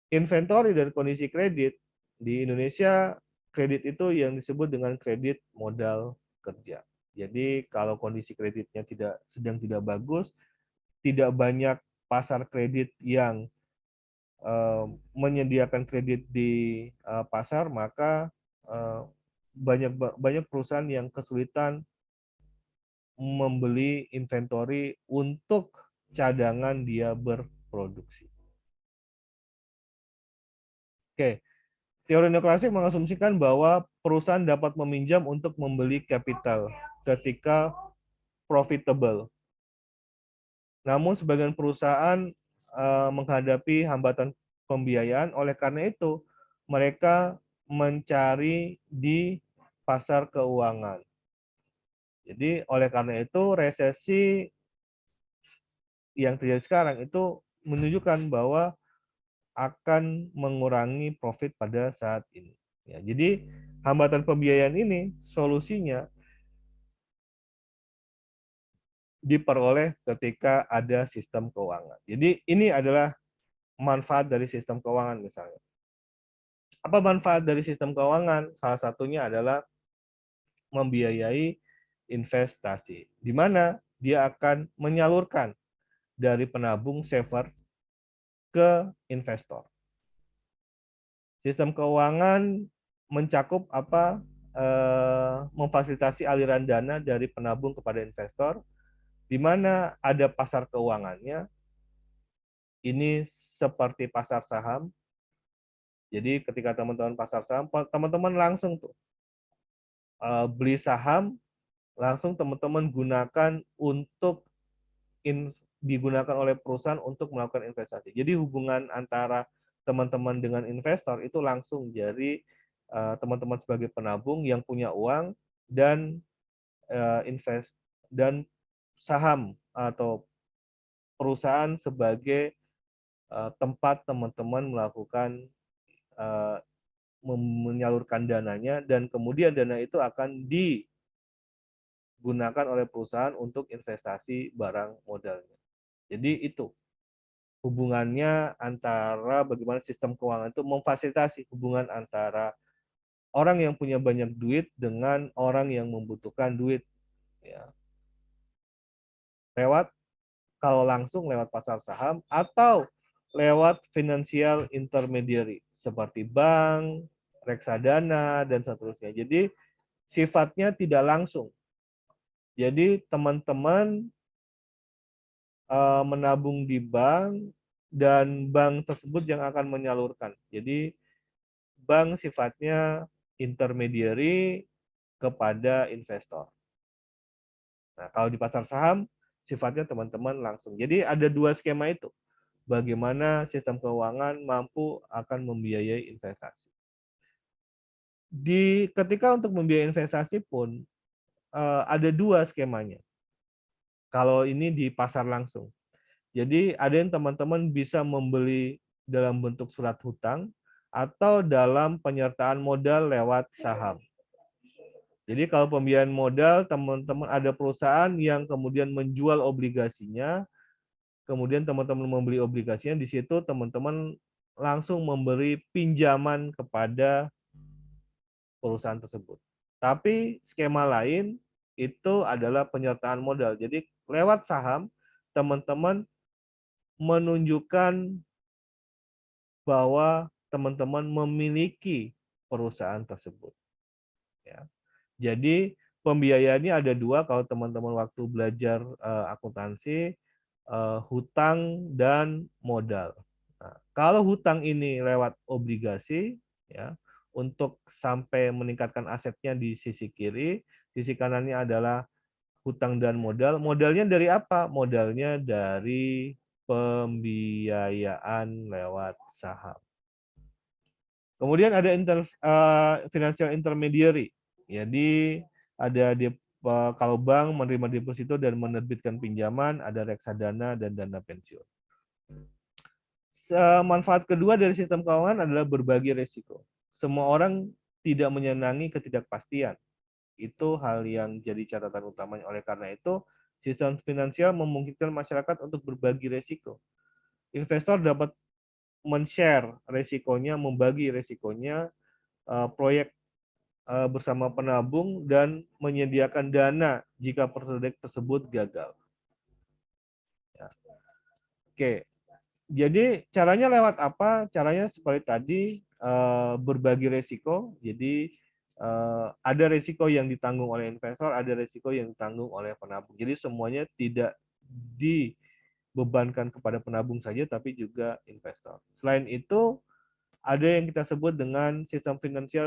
inventory dan kondisi kredit di Indonesia, kredit itu yang disebut dengan kredit modal kerja. Jadi kalau kondisi kreditnya sedang tidak bagus, tidak banyak pasar kredit yang menyediakan kredit di pasar, maka banyak perusahaan yang kesulitan membeli inventory untuk cadangan dia berproduksi. Oke, teori neoklasik mengasumsikan bahwa perusahaan dapat meminjam untuk membeli capital ketika profitable. Namun sebagian perusahaan menghadapi hambatan pembiayaan, oleh karena itu mereka mencari di pasar keuangan. Jadi oleh karena itu resesi yang terjadi sekarang itu menunjukkan bahwa akan mengurangi profit pada saat ini. Ya, jadi hambatan pembiayaan ini solusinya diperoleh ketika ada sistem keuangan. Jadi ini adalah manfaat dari sistem keuangan misalnya. Apa manfaat dari sistem keuangan? Salah satunya adalah membiayai investasi, di mana dia akan menyalurkan dari penabung saver ke investor. Sistem keuangan mencakup apa? Memfasilitasi aliran dana dari penabung kepada investor, di mana ada pasar keuangannya. Ini seperti pasar saham. Jadi ketika teman-teman pasar saham, teman-teman langsung tuh beli saham, langsung teman-teman gunakan untuk digunakan oleh perusahaan untuk melakukan investasi. Jadi hubungan antara teman-teman dengan investor itu langsung jadi teman-teman sebagai penabung yang punya uang dan invest dan saham atau perusahaan sebagai tempat teman-teman melakukan eh, menyalurkan dananya dan kemudian dana itu akan digunakan oleh perusahaan untuk investasi barang modalnya. Jadi itu hubungannya antara bagaimana sistem keuangan itu memfasilitasi hubungan antara orang yang punya banyak duit dengan orang yang membutuhkan duit, ya, lewat kalau langsung lewat pasar saham atau lewat financial intermediary seperti bank, reksadana dan seterusnya. Jadi sifatnya tidak langsung. Jadi teman-teman menabung di bank dan bank tersebut yang akan menyalurkan. Jadi bank sifatnya intermediary kepada investor. Nah, kalau di pasar saham sifatnya teman-teman langsung. Jadi ada dua skema itu. Bagaimana sistem keuangan mampu akan membiayai investasi. Ketika untuk membiayai investasi pun ada dua skemanya. Kalau ini di pasar langsung. Jadi ada yang teman-teman bisa membeli dalam bentuk surat hutang atau dalam penyertaan modal lewat saham. Jadi kalau pembiayaan modal, teman-teman ada perusahaan yang kemudian menjual obligasinya, kemudian teman-teman membeli obligasinya, di situ teman-teman langsung memberi pinjaman kepada perusahaan tersebut. Tapi skema lain itu adalah penyertaan modal. Jadi lewat saham, teman-teman menunjukkan bahwa teman-teman memiliki perusahaan tersebut. Ya. Jadi pembiayaannya ada dua kalau teman-teman waktu belajar akuntansi, hutang dan modal. Nah, kalau hutang ini lewat obligasi, ya, untuk sampai meningkatkan asetnya di sisi kiri, sisi kanannya adalah hutang dan modal. Modalnya dari apa? Modalnya dari pembiayaan lewat saham. Kemudian ada financial intermediary. Jadi ada kalau bank menerima deposito dan menerbitkan pinjaman, ada reksadana dan dana pensiun. Manfaat kedua dari sistem keuangan adalah berbagi risiko. Semua orang tidak menyenangi ketidakpastian. Itu hal yang jadi catatan utamanya. Oleh karena itu, sistem finansial memungkinkan masyarakat untuk berbagi risiko. Investor dapat men-share risikonya, membagi risikonya, proyek bersama penabung dan menyediakan dana jika proyek tersebut gagal. Ya. Oke, jadi caranya lewat apa? Caranya seperti tadi, berbagi risiko. Jadi ada risiko yang ditanggung oleh investor, ada risiko yang ditanggung oleh penabung. Jadi semuanya tidak dibebankan kepada penabung saja, tapi juga investor. Selain itu, ada yang kita sebut dengan sistem finansial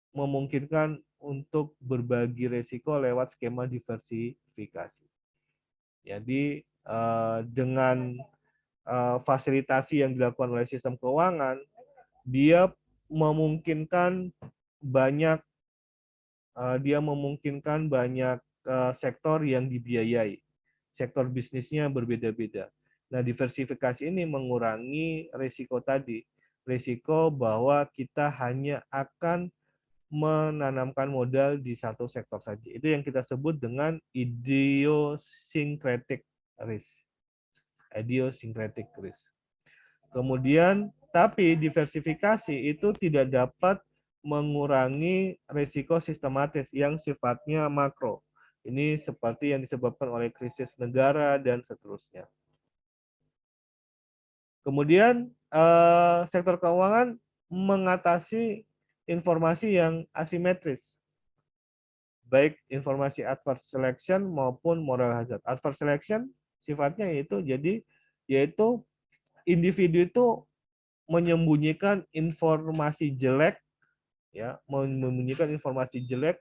memungkinkan untuk berbagi risiko lewat skema diversifikasi. Jadi dengan fasilitasi yang dilakukan oleh sistem keuangan, dia memungkinkan banyak sektor yang dibiayai. Sektor bisnisnya berbeda-beda. Nah, diversifikasi ini mengurangi risiko tadi. Risiko bahwa kita hanya akan menanamkan modal di satu sektor saja. Itu yang kita sebut dengan idiosyncratic risk. Idiosyncratic risk. Kemudian, tapi diversifikasi itu tidak dapat mengurangi risiko sistematis yang sifatnya makro. Ini seperti yang disebabkan oleh krisis negara dan seterusnya. Kemudian sektor keuangan mengatasi informasi yang asimetris, baik informasi adverse selection maupun moral hazard. Adverse selection sifatnya yaitu individu itu menyembunyikan informasi jelek, ya, menyembunyikan informasi jelek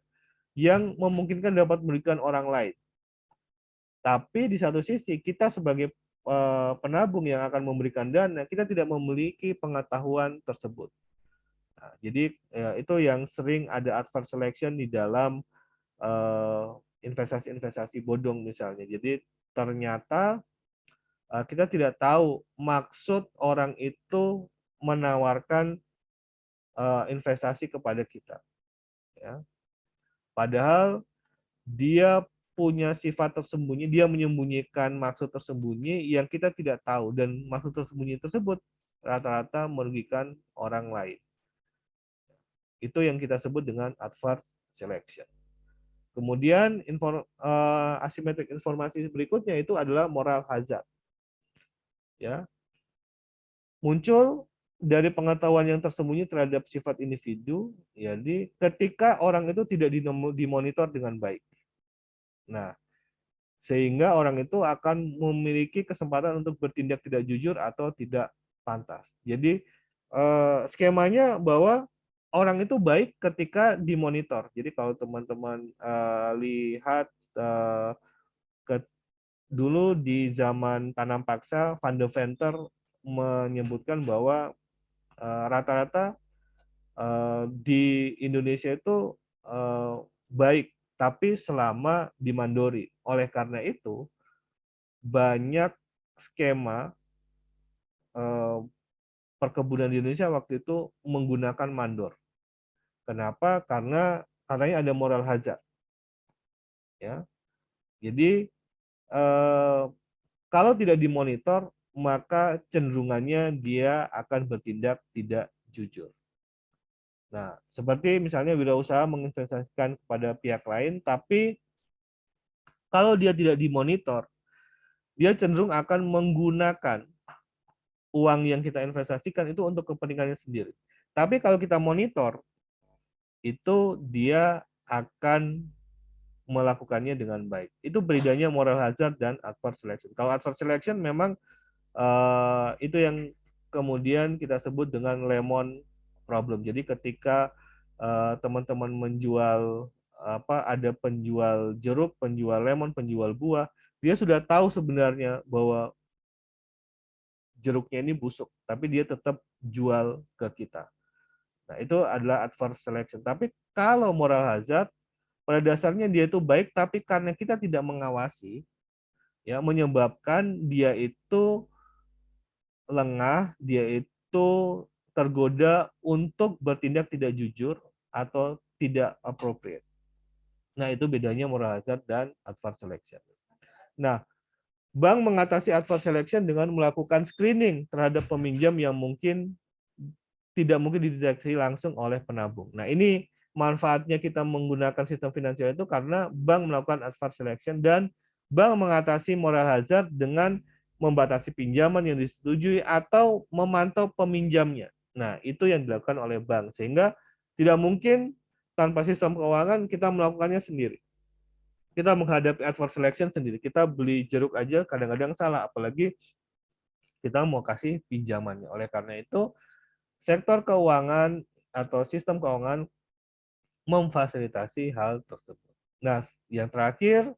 yang memungkinkan dapat merugikan orang lain. Tapi di satu sisi kita sebagai penabung yang akan memberikan dana, kita tidak memiliki pengetahuan tersebut. Nah, jadi itu yang sering ada adverse selection di dalam investasi-investasi bodong misalnya. Jadi ternyata kita tidak tahu maksud orang itu menawarkan investasi kepada kita. Ya. Padahal dia punya sifat tersembunyi, dia menyembunyikan maksud tersembunyi yang kita tidak tahu, dan maksud tersembunyi tersebut rata-rata merugikan orang lain. Itu yang kita sebut dengan adverse selection. Kemudian asymmetric informasi berikutnya itu adalah moral hazard. Ya, muncul dari pengetahuan yang tersembunyi terhadap sifat individu. Jadi ketika orang itu tidak dimonitor dengan baik. Nah, sehingga orang itu akan memiliki kesempatan untuk bertindak tidak jujur atau tidak pantas. Jadi skemanya bahwa orang itu baik ketika dimonitor. Jadi kalau teman-teman lihat ke dulu di zaman tanam paksa, Van de Venter menyebutkan bahwa rata-rata di Indonesia itu baik, tapi selama dimandori. Oleh karena itu, banyak skema eh, perkebunan di Indonesia waktu itu menggunakan mandor. Kenapa? Karena katanya ada moral hazard. Ya, jadi eh, kalau tidak dimonitor, maka cenderungannya dia akan bertindak tidak jujur. Nah, seperti misalnya wirausaha menginvestasikan kepada pihak lain, tapi kalau dia tidak dimonitor, dia cenderung akan menggunakan uang yang kita investasikan itu untuk kepentingannya sendiri. Tapi kalau kita monitor, itu dia akan melakukannya dengan baik. Itu bedanya moral hazard dan adverse selection. Kalau adverse selection memang itu yang kemudian kita sebut dengan lemon problem. Jadi ketika teman-teman menjual ada penjual jeruk, penjual lemon, penjual buah, dia sudah tahu sebenarnya bahwa jeruknya ini busuk, tapi dia tetap jual ke kita. Nah, itu adalah adverse selection. Tapi kalau moral hazard, pada dasarnya dia itu baik, tapi karena kita tidak mengawasi, ya menyebabkan dia itu lengah, dia itu tergoda untuk bertindak tidak jujur atau tidak appropriate. Nah, itu bedanya moral hazard dan adverse selection. Nah, bank mengatasi adverse selection dengan melakukan screening terhadap peminjam yang mungkin tidak mungkin dideteksi langsung oleh penabung. Nah, ini manfaatnya kita menggunakan sistem finansial itu karena bank melakukan adverse selection dan bank mengatasi moral hazard dengan membatasi pinjaman yang disetujui atau memantau peminjamnya. Nah, itu yang dilakukan oleh bank sehingga tidak mungkin tanpa sistem keuangan kita melakukannya sendiri. Kita menghadapi adverse selection sendiri. Kita beli jeruk aja kadang-kadang salah, apalagi kita mau kasih pinjamannya. Oleh karena itu, sektor keuangan atau sistem keuangan memfasilitasi hal tersebut. Nah, yang terakhir,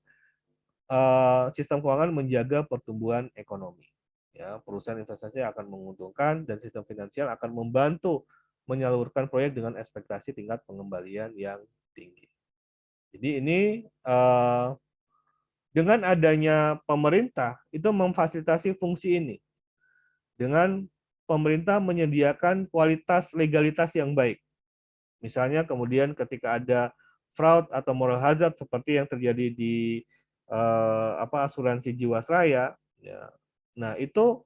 sistem keuangan menjaga pertumbuhan ekonomi. Ya, perusahaan investasi akan menguntungkan dan sistem finansial akan membantu menyalurkan proyek dengan ekspektasi tingkat pengembalian yang tinggi. Jadi ini dengan adanya pemerintah itu memfasilitasi fungsi ini dengan pemerintah menyediakan kualitas legalitas yang baik. Misalnya kemudian ketika ada fraud atau moral hazard seperti yang terjadi di asuransi Jiwasraya, ya. Nah itu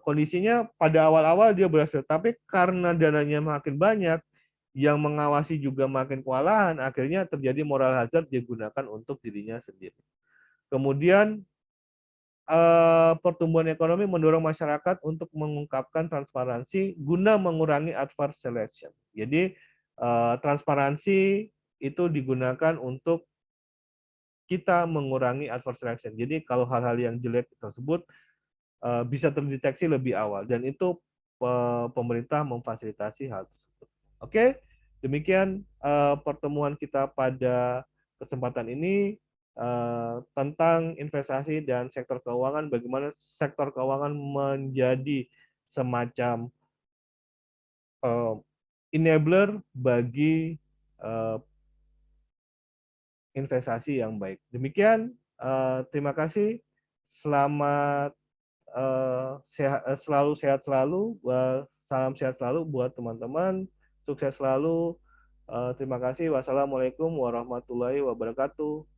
kondisinya pada awal-awal dia berhasil, tapi karena dananya makin banyak, yang mengawasi juga makin kewalahan, akhirnya terjadi moral hazard digunakan untuk dirinya sendiri. Kemudian pertumbuhan ekonomi mendorong masyarakat untuk mengungkapkan transparansi guna mengurangi adverse selection. Jadi transparansi itu digunakan untuk kita mengurangi adverse selection. Jadi kalau hal-hal yang jelek tersebut bisa terdeteksi lebih awal dan itu pemerintah memfasilitasi hal tersebut. Oke, demikian pertemuan kita pada kesempatan ini. tentang investasi dan sektor keuangan, bagaimana sektor keuangan menjadi semacam eh, enabler bagi eh, investasi yang baik. Demikian, terima kasih. Selamat selalu sehat selalu. Salam sehat selalu buat teman-teman. Sukses selalu. Terima kasih. Wassalamualaikum warahmatullahi wabarakatuh.